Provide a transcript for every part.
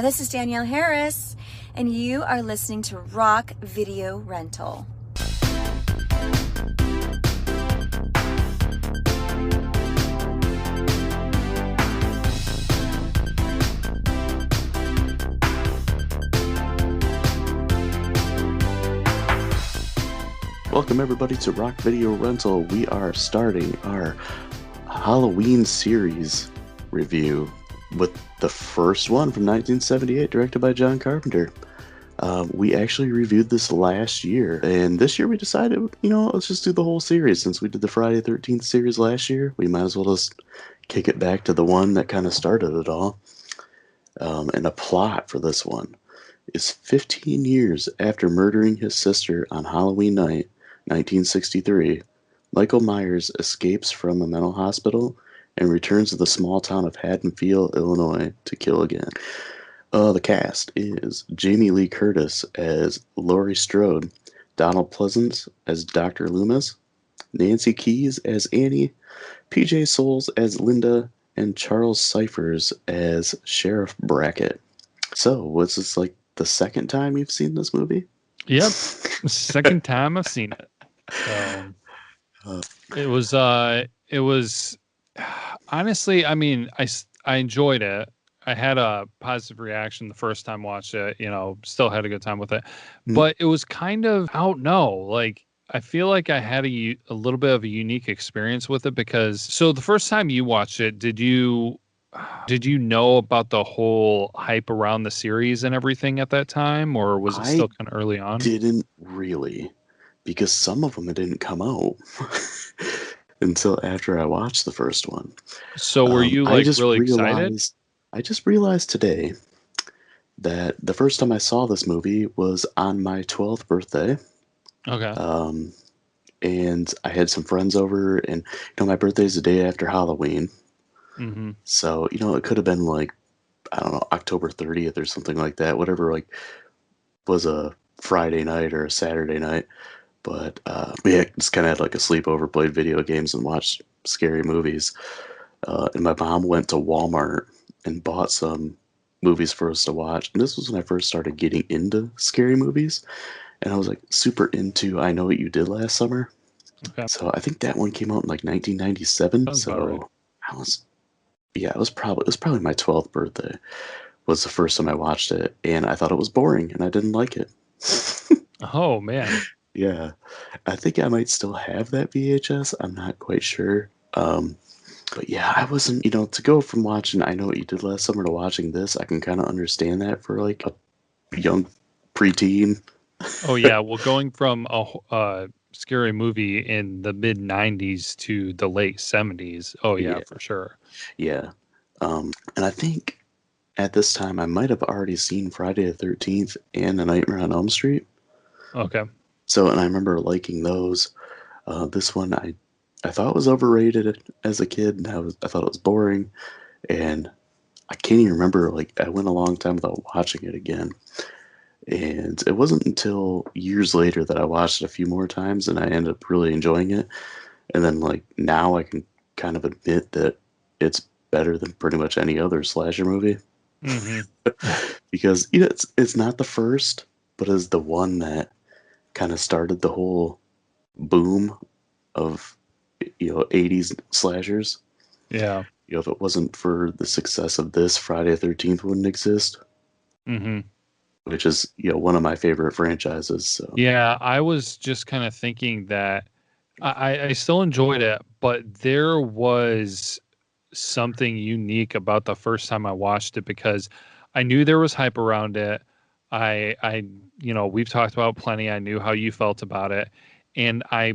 This is Danielle Harris, and you are listening to Rock Video Rental. Welcome everybody to Rock Video Rental. We are starting our Halloween series review with the first one from 1978, directed by John Carpenter. We actually reviewed this last year, and this year we decided, let's just do the whole series. Since we did the Friday the 13th series last year, we might as well just kick it back to the one that kind of started it all. And a plot for this one is 15 years after murdering his sister on Halloween night, 1963, Michael Myers escapes from a mental hospital and returns to the small town of Haddonfield, Illinois, to kill again. The cast is Jamie Lee Curtis as Laurie Strode, Donald Pleasance as Dr. Loomis, Nancy Keys as Annie, PJ Souls as Linda, and Charles Cyphers as Sheriff Brackett. So, was this like the second time you've seen this movie? Yep, second time I've seen it. It was honestly, I mean, I enjoyed it. I had a positive reaction the first time I watched it, still had a good time with it. But it was kind of, I don't know, like, I feel like I had a little bit of a unique experience with it because, so the first time you watched it, did you know about the whole hype around the series and everything at that time, or was it still kind of early on? Didn't really, because some of them didn't come out until after I watched the first one. So were you really excited? I just realized today that the first time I saw this movie was on my 12th birthday. Okay. And I had some friends over, and my birthday's the day after Halloween. Mm-hmm. So, it could have been like, I don't know, October 30th or something like that, whatever, like, was a Friday night or a Saturday night. But we just kind of had like a sleepover, played video games, and watched scary movies. And my mom went to Walmart and bought some movies for us to watch. And this was when I first started getting into scary movies. And I was like super into I Know What You Did Last Summer. Okay. So I think that one came out in like 1997. Sounds about right. It was probably my 12th birthday was the first time I watched it, and I thought it was boring and I didn't like it. Oh man. Yeah. I think I might still have that VHS. I'm not quite sure. But yeah, I wasn't, to go from watching I Know What You Did Last Summer to watching this, I can kind of understand that for like a young preteen. Oh yeah, well, going from a scary movie in the mid 90s to the late 70s. Oh yeah, for sure. Yeah. And I think at this time I might have already seen Friday the 13th and A Nightmare on Elm Street. Okay. So, and I remember liking those. This one I thought was overrated as a kid, and I thought it was boring, and I can't even remember, like, I went a long time without watching it again. And it wasn't until years later that I watched it a few more times and I ended up really enjoying it. And then, like, now I can kind of admit that it's better than pretty much any other slasher movie. Mm-hmm. Because, it's not the first, but is the one that kind of started the whole boom of, 80s slashers. Yeah. If it wasn't for the success of this, Friday the 13th wouldn't exist. Mm-hmm. Which is, one of my favorite franchises. So. Yeah, I was just kind of thinking that I still enjoyed it, but there was something unique about the first time I watched it because I knew there was hype around it. I we've talked about plenty. I knew how you felt about it, and I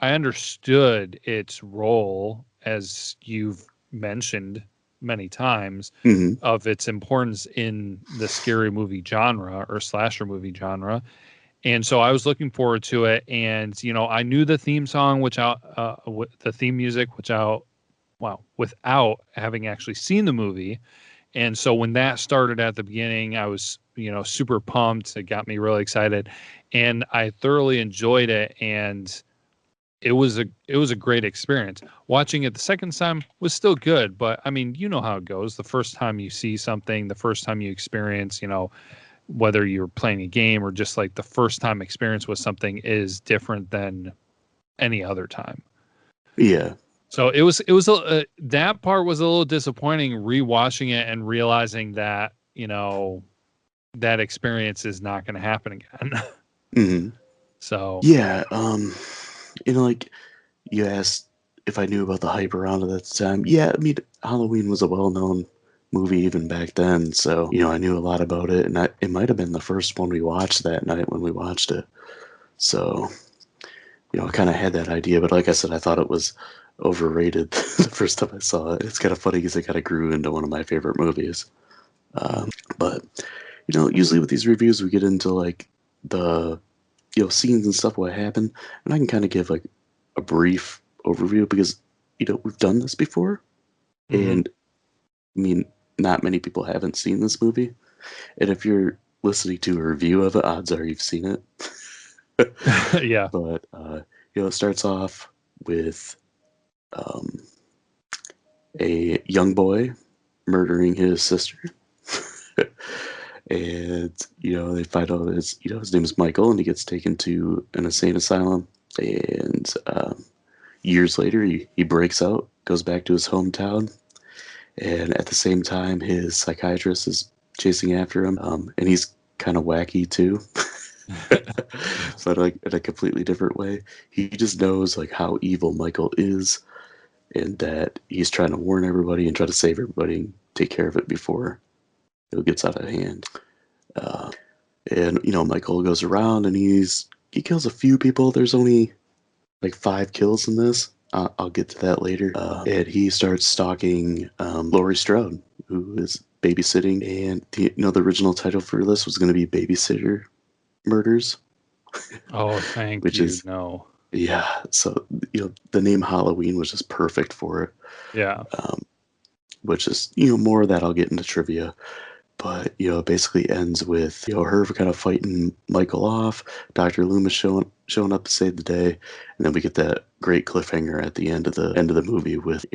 understood its role, as you've mentioned many times, of its importance in the scary movie genre or slasher movie genre. And so I was looking forward to it. And, I knew the theme song, the theme music, without having actually seen the movie. And so when that started at the beginning, I was, super pumped. It got me really excited, and I thoroughly enjoyed it. And it was a great experience. Watching it the second time was still good, but I mean, you know how it goes. The first time you see something, the first time you experience, whether you're playing a game or just like the first time experience with something is different than any other time. Yeah. So it was that part was a little disappointing, rewatching it and realizing that, that experience is not going to happen again. Mm-hmm. So yeah, like you asked if I knew about the hype around it at the time. Yeah, I mean, Halloween was a well-known movie even back then, so I knew a lot about it, and it might have been the first one we watched that night when we watched it. So, I kind of had that idea, but like I said, I thought it was overrated the first time I saw it. It's kind of funny because it kind of grew into one of my favorite movies. But usually with these reviews, we get into like the scenes and stuff, what happened, and I can kind of give like a brief overview because we've done this before, and I mean, not many people haven't seen this movie, and if you're listening to a review of it, odds are you've seen it. yeah. But it starts off with a young boy murdering his sister. And they find out his name is Michael, and he gets taken to an insane asylum. And years later, he breaks out, goes back to his hometown, and at the same time, his psychiatrist is chasing after him, and he's kind of wacky too. But like in a completely different way. He just knows like how evil Michael is, and that he's trying to warn everybody and try to save everybody and take care of it before it gets out of hand. And Michael goes around and he kills a few people. There's only like 5 kills in this. I'll get to that later. And he starts stalking Laurie Strode, who is babysitting. And the original title for this was going to be Babysitter Murders. Oh, thank which you. Is, no. Yeah. So the name Halloween was just perfect for it. Yeah. Which is more of that I'll get into trivia. But it basically ends with her kind of fighting Michael off, Dr. Loomis showing up to save the day, and then we get that great cliffhanger at the end of the movie with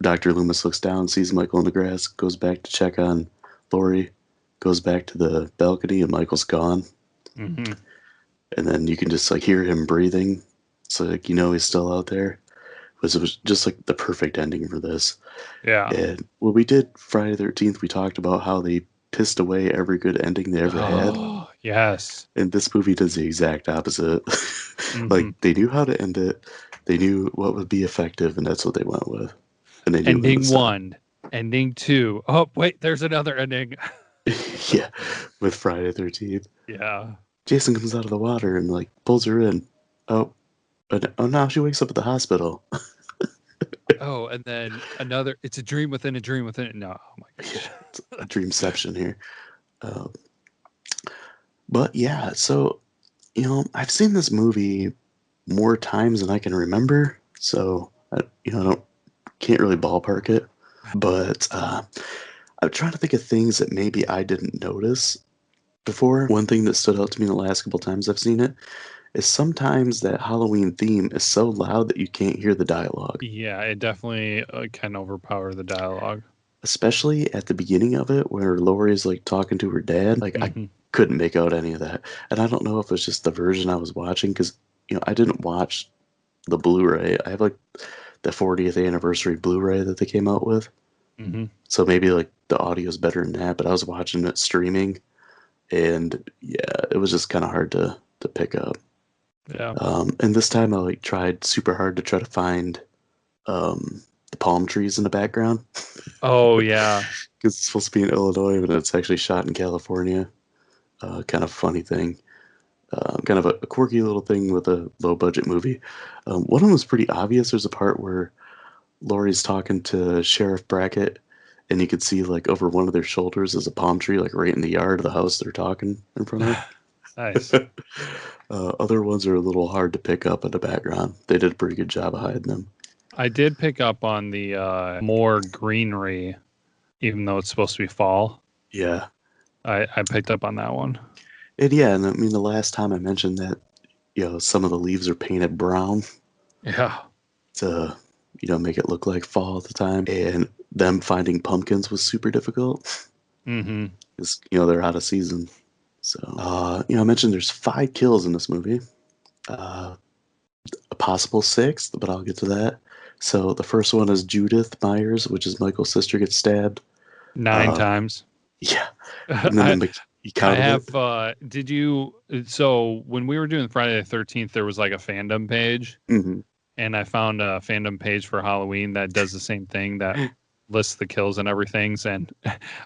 Dr. Loomis looks down, sees Michael in the grass, goes back to check on Laurie, goes back to the balcony, and Michael's gone. Mm-hmm. And then you can just like hear him breathing, so like he's still out there. It was just like the perfect ending for this. Yeah. And when we did Friday the 13th, we talked about how they pissed away every good ending they ever had. Yes. And this movie does the exact opposite. Like, they knew how to end it, they knew what would be effective, and that's what they went with. And they knew ending 1, ending 2. Oh, wait, there's another ending. Yeah, with Friday the 13th. Yeah. Jason comes out of the water and, like, pulls her in. Oh, now she wakes up at the hospital. Oh, and then another, it's a dream within a dream within it. No, oh my gosh. Yeah, it's a dreamception here. But yeah, so, I've seen this movie more times than I can remember, so, I can't really ballpark it. But I'm trying to think of things that maybe I didn't notice before. One thing that stood out to me the last couple times I've seen it is sometimes that Halloween theme is so loud that you can't hear the dialogue. Yeah, it definitely can overpower the dialogue. Especially at the beginning of it where Laurie's like talking to her dad. Like I couldn't make out any of that. And I don't know if it was just the version I was watching because, I didn't watch the Blu-ray. I have like the 40th anniversary Blu-ray that they came out with. So maybe like the audio is better than that, but I was watching it streaming and yeah, it was just kind of hard to pick up. Yeah. And this time I like tried super hard to try to find the palm trees in the background. Oh yeah. Because it's supposed to be in Illinois, but it's actually shot in California. Kind of funny thing. Kind of a quirky little thing with a low budget movie. One of them was pretty obvious. There's a part where Laurie's talking to Sheriff Brackett, and you could see like over one of their shoulders is a palm tree, like right in the yard of the house they're talking in front of. Nice. Other ones are a little hard to pick up in the background. They did a pretty good job of hiding them. I did pick up on the more greenery, even though it's supposed to be fall. Yeah. I picked up on that one. And yeah, and I mean the last time I mentioned that, some of the leaves are painted brown. Yeah. to, make it look like fall at the time. And them finding pumpkins was super difficult Mm-hmm. because, they're out of season. So, I mentioned there's 5 kills in this movie. A possible 6th, but I'll get to that. So the first one is Judith Myers, which is Michael's sister, gets stabbed. 9 Uh, times. yeah. And then you I counted have, it? did you, so when we were doing Friday the 13th, there was like a fandom page, Mm-hmm. and I found a fandom page for Halloween that does the same thing, that lists the kills and everything. And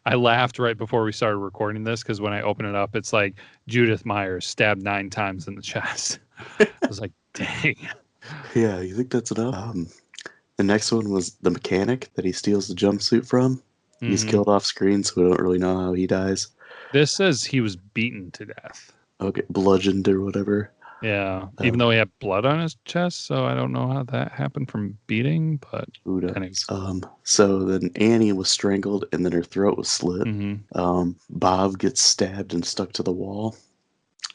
I laughed right before we started recording this, because when I open it up, it's like Judith Myers stabbed 9 times in the chest. I was like, dang. Yeah, you think that's enough? The next one was the mechanic that he steals the jumpsuit from. He's Hmm. killed off screen, so we don't really know how he dies. This says he was beaten to death. Okay, bludgeoned or whatever. Yeah, even though he had blood on his chest, so I don't know how that happened from beating, but Who anyway. knows? So then Annie was strangled, and then her throat was slit. Hmm. Bob gets stabbed and stuck to the wall,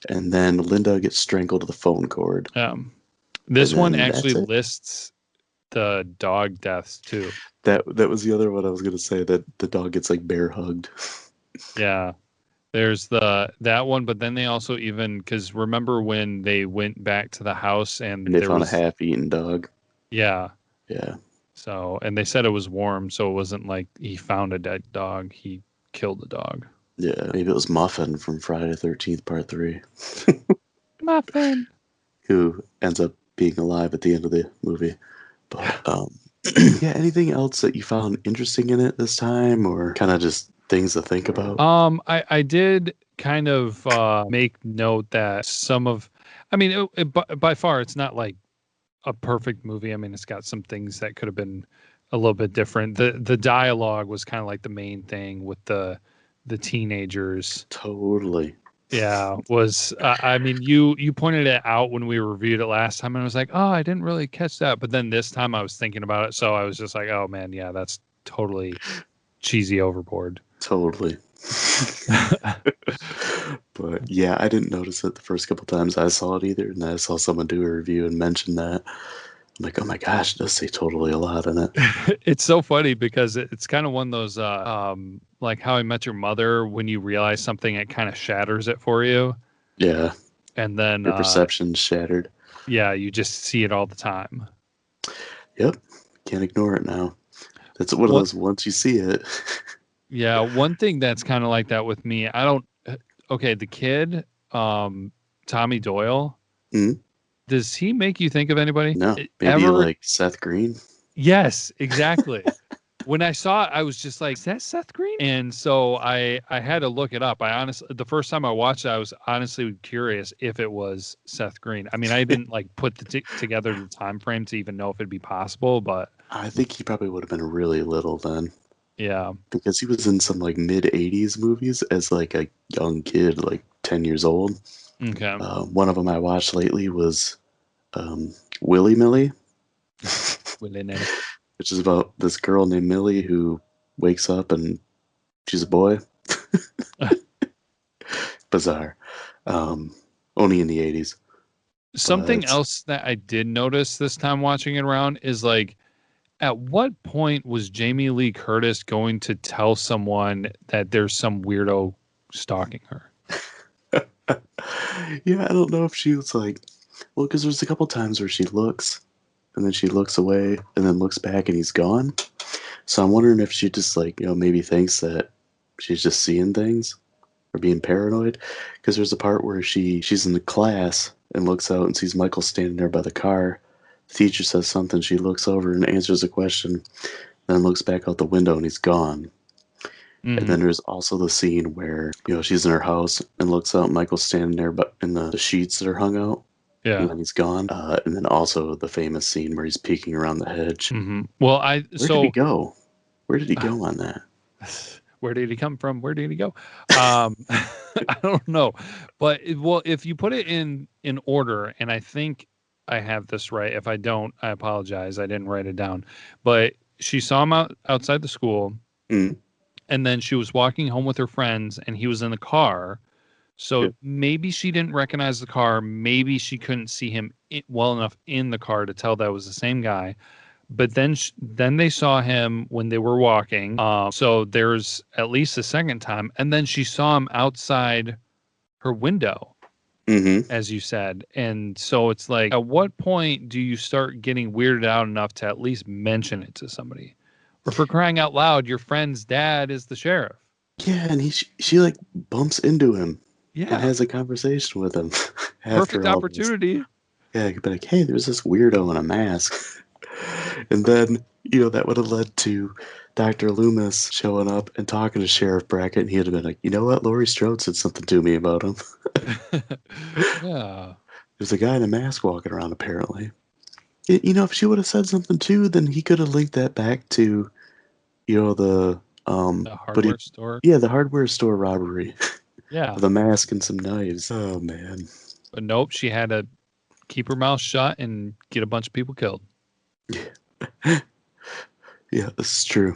and then Linda gets strangled to the phone cord. This And one then actually that's it. lists the dog deaths too. That was the other one I was gonna say, that the dog gets like bear hugged. Yeah, there's that one, but then they also, even, because remember when they went back to the house And and they there found a was, half-eaten dog. yeah, Yeah. so, and they said it was warm, so it wasn't like he found a dead dog, he killed the dog. Yeah. Maybe it was Muffin from Friday the 13th Part 3, Muffin. who ends up being alive at the end of the movie. But yeah, anything else that you found interesting in it this time, or kind of just things to think about? I did kind of make note that some of, I mean, by far, it's not like a perfect movie. I mean, it's got some things that could have been a little bit different. The dialogue was kind of like the main thing with the teenagers. Totally. Yeah, was I mean, you pointed it out when we reviewed it last time, and I was like, oh, I didn't really catch that. But then this time I was thinking about it, so I was just like, oh man, yeah, that's totally cheesy overboard. Totally. But yeah, I didn't notice it the first couple times I saw it either, and I saw someone do a review and mention that. I'm like, oh my gosh, it does say totally a lot in it. It's so funny because it's kind of one of those like How I Met Your Mother, when you realize something, it kind of shatters it for you, Yeah, and then your perception's shattered. yeah, you just see it all the time. Yep, can't ignore it now. That's one of What? those, once you see it. Yeah, one thing that's kind of like that with me, I don't. Okay, the kid, Tommy Doyle, Hmm? does he make you think of anybody No, maybe ever? like Seth Green. Yes, exactly. When I saw it, I was just like, "Is that Seth Green?" And so I had to look it up. I honestly, the first time I watched it, I was honestly curious if it was Seth Green. I mean, I didn't like put together the time frame to even know if it'd be possible, but I think he probably would have been really little then, yeah. because he was in some like mid 80s movies as like a young kid, like 10 years old. Okay. One of them I watched lately was Willy Millie, Willy-nilly. which is about this girl named Millie who wakes up and she's a boy. Bizarre. Um, Only in the 80s. Something But else that I did notice this time watching it around is like, at what point was Jamie Lee Curtis going to tell someone that there's some weirdo stalking her? yeah, I don't know if she was like, well, because there's a couple times where she looks and then she looks away and then looks back and he's gone. So I'm wondering if she just like, maybe thinks that she's just seeing things or being paranoid. Because there's a part where she's in the class and looks out and sees Michael standing there by the car. The teacher says something. She looks over and answers a question, then looks back out the window and he's gone. And Hmm. then there's also the scene where, she's in her house and looks out, Michael's standing there but in the sheets that are hung out, and Yeah. then he's gone. And then also the famous scene where he's peeking around the hedge. Hmm. Well, Where did he go? Where did he go on that? where did he come from? Where did he go? I don't know, but well, if you put it in order, and I think I have this right. If I don't, I apologize. I didn't write it down, but she saw him outside the school, Mm, and then she was walking home with her friends, and he was in the car. So Yep. maybe she didn't recognize the car. Maybe she couldn't see him well enough in the car to tell that was the same guy. But then they saw him when they were walking. So there's at least a second time, and then she saw him outside her window, Mm-hmm. as you said. And so it's like, at what point do you start getting weirded out enough to at least mention it to somebody? Or for crying out loud, your friend's dad is the sheriff. Yeah, and she like bumps into him and Yeah, has a conversation with him perfect after all this. opportunity. Yeah, you could be like, hey, there's this weirdo in a mask. And then, that would have led to Dr. Loomis showing up and talking to Sheriff Brackett, and he'd have been like, you know what? Laurie Strode said something to me about him. Yeah. There's a guy in a mask walking around, apparently. If she would have said something too, then he could have linked that back to, the, The but he, hardware store. yeah, the hardware store robbery Yeah. with a mask and some knives. Oh, man. But nope, she had to keep her mouth shut and get a bunch of people killed. Yeah, this is true.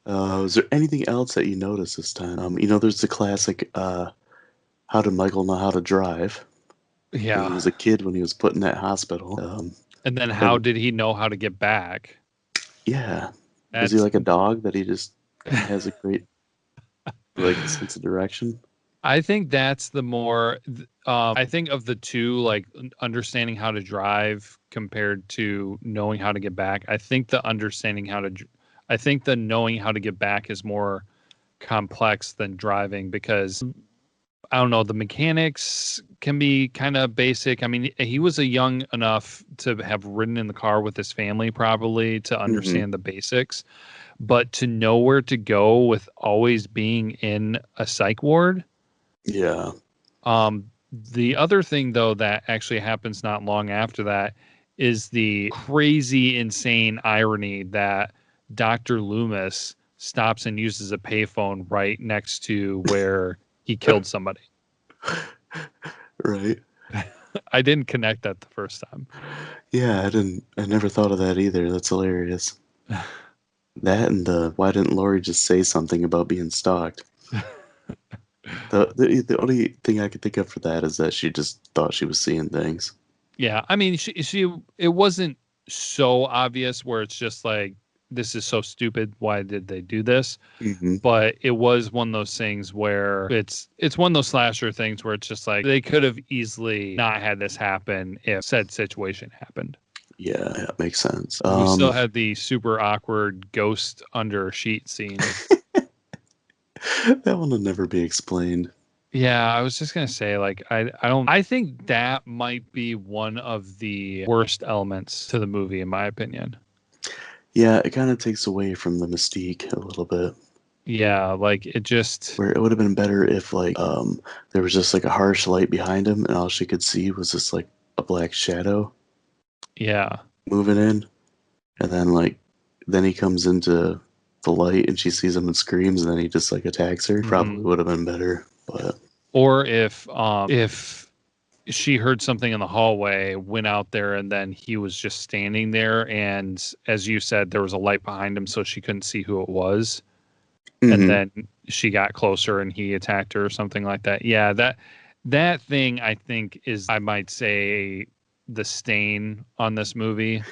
Was there anything else that you noticed this time? There's the classic, how did Michael know how to drive? When he Yeah. was a kid, when he was put in that hospital. And then how did he know how to get back? Yeah. Was he That's like a dog that he just has a great, like, sense of direction? I think that's the more I think of the two, like understanding how to drive compared to knowing how to get back. I think the knowing how to get back is more complex than driving, because I don't know, the mechanics can be kind of basic. I mean, he was a young enough to have ridden in the car with his family probably to Mm-hmm. understand the basics, but to know where to go with always being in a psych ward. Yeah. The other thing though that actually happens not long after that is the crazy insane irony that Dr. Loomis stops and uses a payphone right next to where he killed somebody. Right. I didn't connect that the first time. Yeah, I never thought of that either. That's hilarious. That and why didn't Lori just say something about being stalked? The only thing I could think of for that is that she just thought she was seeing things. Yeah, I mean, she it wasn't so obvious where it's just like, this is so stupid. Why did they do this? Mm-hmm. But it was one of those things where it's one of those slasher things where it's just like, they could have easily not had this happen if said situation happened. Yeah, that makes sense. We still had the super awkward ghost under a sheet scene. That one will never be explained. Yeah, I was just gonna say, like, I think that might be one of the worst elements to the movie, in my opinion. Yeah, it kind of takes away from the mystique a little bit. Yeah, like it just, Where it would have been better if, like, there was just like a harsh light behind him, and all she could see was just like a black shadow yeah. moving in, and then he comes into the light, and she sees him and screams, and then he just like attacks her. Probably would have been better, but Or if she heard something in the hallway, went out there, and then he was just standing there, and as you said, there was a light behind him, so she couldn't see who it was. And Mhm. then she got closer and he attacked her or something like that. Yeah, that thing I think is, I might say, the stain on this movie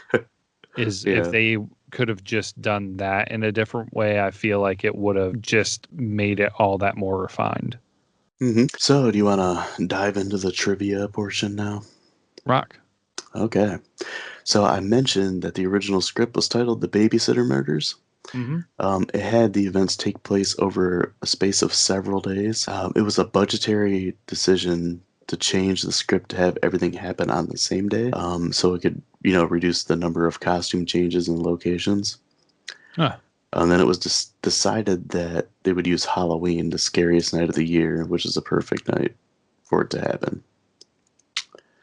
is, if Yeah. they could have just done that in a different way, I feel like it would have just made it all that more refined. So, do you want to dive into the trivia portion now? Rock. Okay. So, I mentioned that the original script was titled The Babysitter Murders. Mm-hmm. It had the events take place over a space of several days. It was a budgetary decision to change the script to have everything happen on the same day, so it could, reduce the number of costume changes and locations. Huh. And then it was just decided that they would use Halloween, the scariest night of the year, which is a perfect night for it to happen.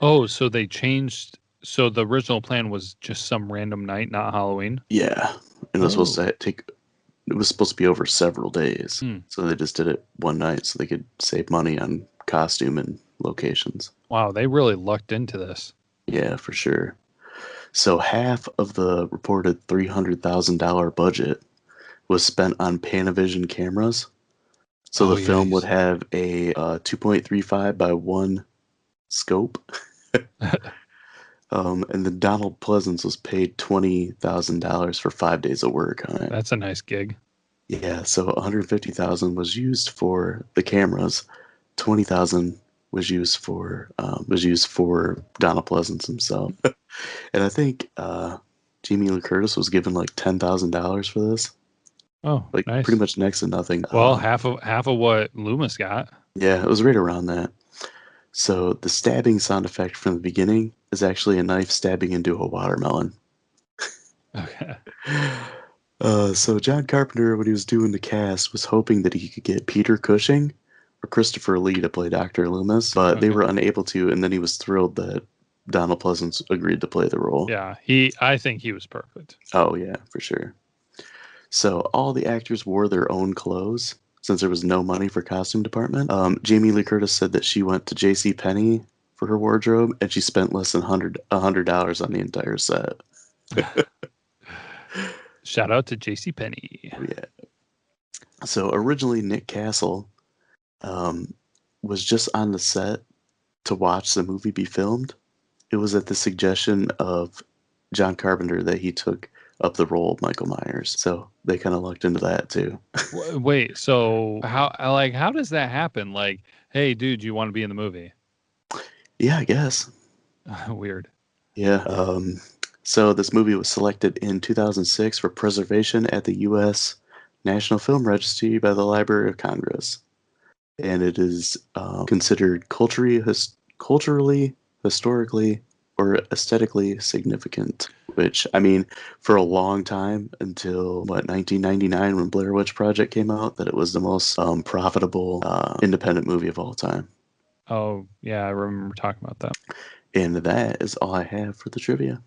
Oh, so they changed. So the original plan was just some random night, not Halloween. Yeah, and it was supposed Oh. to take. It was supposed to be over several days, Hmm. so they just did it one night so they could save money on costume and locations. Wow, they really lucked into this. Yeah, for sure. So half of the reported $300,000 budget was spent on Panavision cameras. So Oh the yeah, film would have a 2.35 by 1 scope. And then Donald Pleasance was paid $20,000 for 5 days of work on it. that's a nice gig. Yeah, so 150,000 was used for the cameras, 20,000 was used for Donald Pleasance himself, and I think Jamie Lee Curtis was given like $10,000 for this, Oh, like pretty nice. much next to nothing. Well, half of what Loomis got. Yeah, it was right around that. So the stabbing sound effect from the beginning is actually a knife stabbing into a watermelon. Okay. So John Carpenter, when he was doing the cast, was hoping that he could get Peter Cushing or Christopher Lee to play Dr. Loomis, but they Okay. were unable to, and then he was thrilled that Donald Pleasance agreed to play the role. Yeah, I think he was perfect. Oh yeah, for sure. So all the actors wore their own clothes since there was no money for costume department. Jamie Lee Curtis said that she went to J.C. Penney for her wardrobe, and she spent less than $100 on the entire set. Shout out to JC Penney. Oh, yeah. So originally Nick Castle um, was just on the set to watch the movie be filmed. It was at the suggestion of John Carpenter that he took up the role of Michael Myers. So they kind of looked into that too. Wait, so how does that happen? Like, hey, dude, you want to be in the movie? Yeah, I guess. Weird. Yeah. So this movie was selected in 2006 for preservation at the U.S. National Film Registry by the Library of Congress, and it is considered culturally, historically, or aesthetically significant. Which, I mean, for a long time, until 1999, when Blair Witch Project came out, that it was the most profitable independent movie of all time. Oh, yeah, I remember talking about that. And that is all I have for the trivia.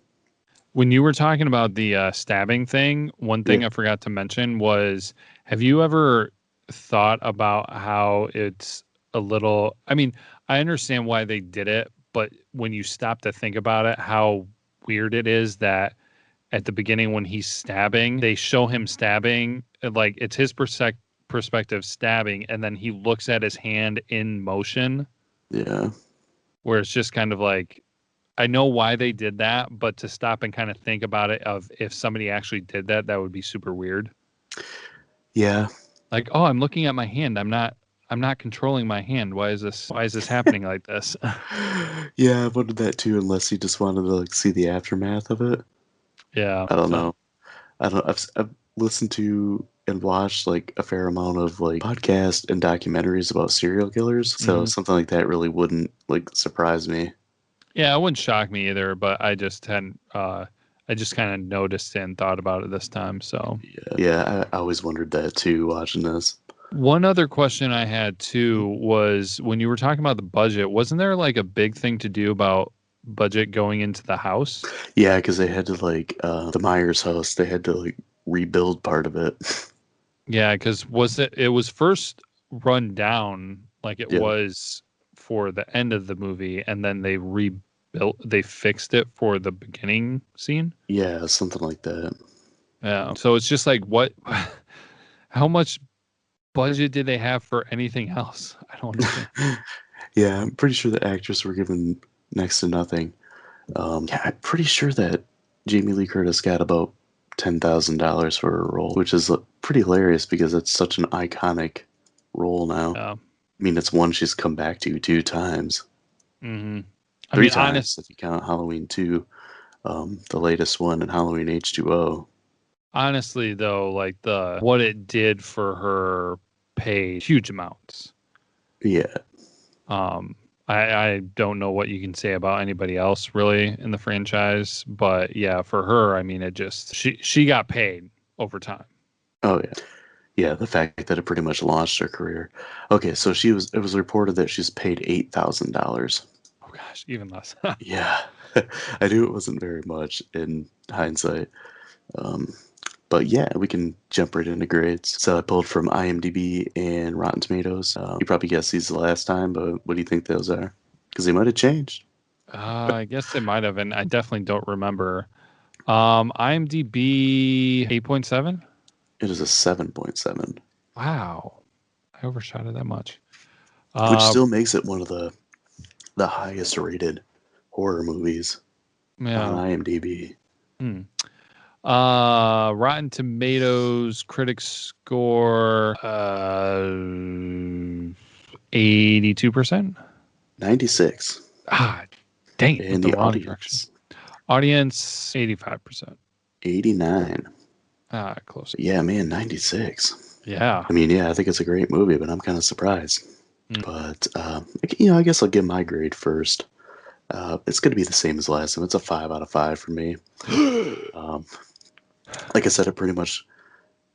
When you were talking about the stabbing thing, one thing Yeah. I forgot to mention was, have you ever thought about how it's a little, I mean, I understand why they did it, but when you stop to think about it, how weird it is that at the beginning when he's stabbing, they show him stabbing, like it's his perspective stabbing, and then he looks at his hand in motion, Yeah. where it's just kind of like, I know why they did that, but to stop and kind of think about it, of if somebody actually did that, that would be super weird. Yeah. Like, oh, I'm looking at my hand. I'm not controlling my hand. Why is this happening like this? Yeah, I've wondered that too, unless he just wanted to like see the aftermath of it. Yeah. I don't So, know. I've listened to and watched like a fair amount of like podcasts and documentaries about serial killers, so mhm. something like that really wouldn't like surprise me. Yeah, it wouldn't shock me either, but I just hadn't I just kind of noticed and thought about it this time. So, Yeah, I always wondered that too watching this. one other question I had too was when you were talking about the budget, wasn't there like a big thing to do about budget going into the house? Yeah, because they had to like the Myers house, they had to like rebuild part of it. Yeah, because it was first run down like it Yeah, was for the end of the movie, and then they fixed it for the beginning scene. yeah, something like that. Yeah. So it's just like what how much budget did they have for anything else? I don't understand. Yeah, I'm pretty sure the actors were given next to nothing. Yeah, I'm pretty sure that Jamie Lee Curtis got about $10,000 for her role, which is pretty hilarious because it's such an iconic role now. Yeah. I mean, it's one she's come back to 2 times, Hmm. I three mean, times if you count Halloween 2, the latest one, and Halloween H2O. honestly though, like the what it did for her paid huge amounts. Yeah, Um, I don't know what you can say about anybody else really in the franchise, but yeah, for her, I mean, it just she got paid over time. oh yeah. Yeah, the fact that it pretty much launched her career. Okay, so it was reported that she's paid $8,000. Oh gosh, even less. Yeah, I knew it wasn't very much in hindsight. Um, but yeah, we can jump right into grades. So I pulled from IMDb and Rotten Tomatoes. You probably guessed these the last time, but what do you think those are? Because they might have changed. I guess they might have, and I definitely don't remember. IMDb 8.7. It is a 7.7. Wow, I I overshot it that much. Which still makes it one of the highest rated horror movies on Yeah. IMDb. Rotten Tomatoes critics score 82%. 96. Ah, dang it, with And the the wrong direction. audience, 85%. 89. Ah, close. Yeah, man, 96. Yeah. I mean, yeah, I think it's a great movie, but I'm kind of surprised. But, I guess I'll give my grade first. It's going to be the same as last time. It's a 5 out of 5 for me. Like I said, it pretty much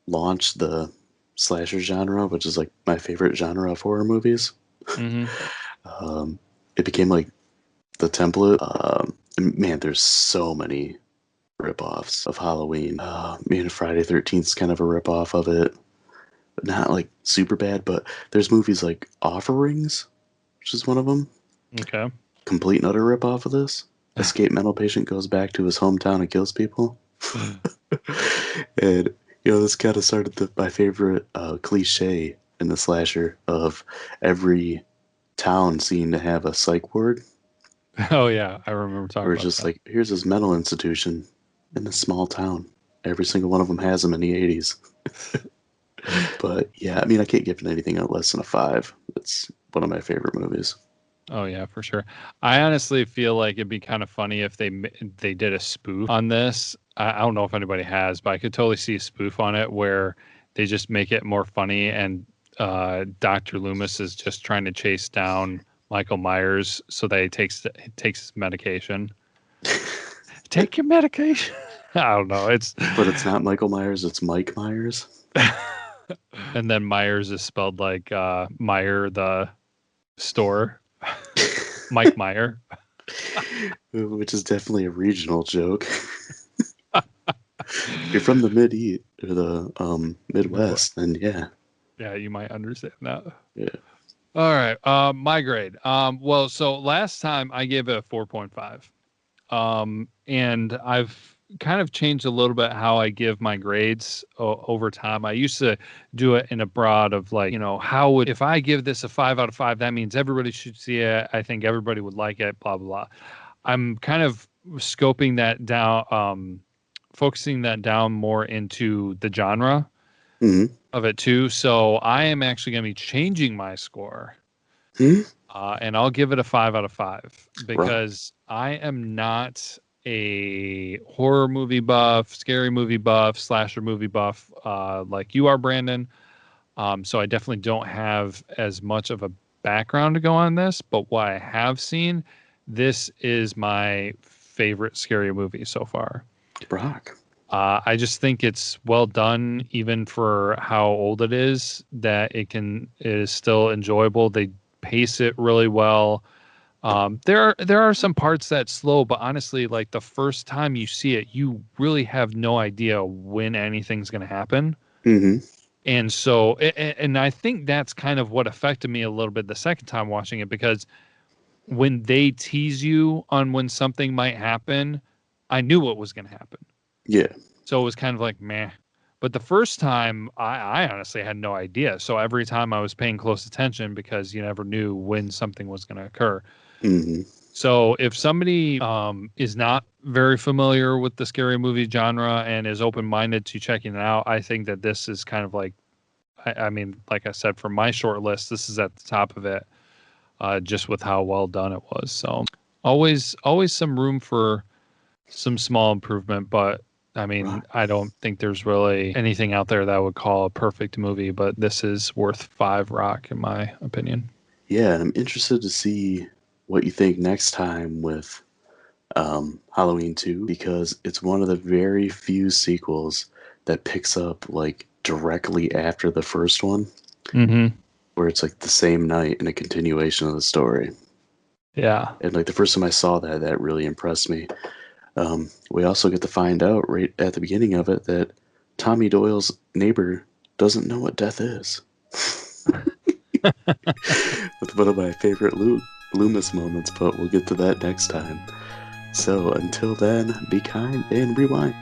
launched the slasher genre, which is like my favorite genre of horror movies. It became like the template. Man, there's so many ripoffs of Halloween. Man, Friday 13th is kind of a ripoff of it. But not like super bad, but there's movies like Offerings, which is one of them. Okay. Complete and utter ripoff of this. Escaped mental patient goes back to his hometown and kills people. And, this kind of started my favorite cliche in the slasher of every town seemed to have a psych ward. Oh, yeah. I remember talking Where about it's just that. like, here's this mental institution in this small town. Every single one of them has them in the 80s. But, yeah, I mean, I can't give it anything less than a 5. It's one of my favorite movies. Oh yeah, for sure. I honestly feel like it'd be kind of funny if they did a spoof on this. I don't know if anybody has, but I could totally see a spoof on it where they just make it more funny, and Dr. Loomis is just trying to chase down Michael Myers so that he takes his medication. Take your medication. I don't know. But it's not Michael Myers, it's Mike Myers. And then Myers is spelled like Meyer the store. Mike Meyer. Which is definitely a regional joke. If you're from the Mid-East or the Midwest, then yeah. Yeah, you might understand that. Yeah. All right. My grade. Well, so last time I gave it a 4.5. And I've kind of changed a little bit how I give my grades over time. I used to do it in a broad of like, if I give this a 5 out of 5, that means everybody should see it. I think everybody would like it, blah, blah, blah. I'm kind of scoping that down, focusing that down more into the genre of it too. So I am actually going to be changing my score. And I'll give it a 5 out of 5 because I am not a horror movie buff, scary movie buff, slasher movie buff like you are, Brandon. So I definitely don't have as much of a background to go on this, but what I have seen, this is my favorite scary movie so far. Brock. I just think it's well done, even for how old it is, that it is still enjoyable. They pace it really well. There are some parts that slow, but honestly, like the first time you see it, you really have no idea when anything's going to happen. And so, and I think that's kind of what affected me a little bit the second time watching it, because when they tease you on when something might happen, I knew what was going to happen. Yeah. So it was kind of like, meh. But the first time, I honestly had no idea. So every time I was paying close attention because you never knew when something was going to occur. So if somebody is not very familiar with the scary movie genre and is open-minded to checking it out, I think that this is kind of like, I mean, like I said, for my short list, this is at the top of it, just with how well done it was. So always some room for some small improvement, but I mean, I don't think there's really anything out there that I would call a perfect movie, but this is worth 5 rock in my opinion. Yeah, and I'm interested to see what you think next time with Halloween 2, because it's one of the very few sequels that picks up like directly after the first one, where it's like the same night and a continuation of the story. Yeah. And like the first time I saw that really impressed me. We also get to find out right at the beginning of it that Tommy Doyle's neighbor doesn't know what death is. With one of my favorite Loomis moments, but we'll get to that next time. So until then, be kind and rewind.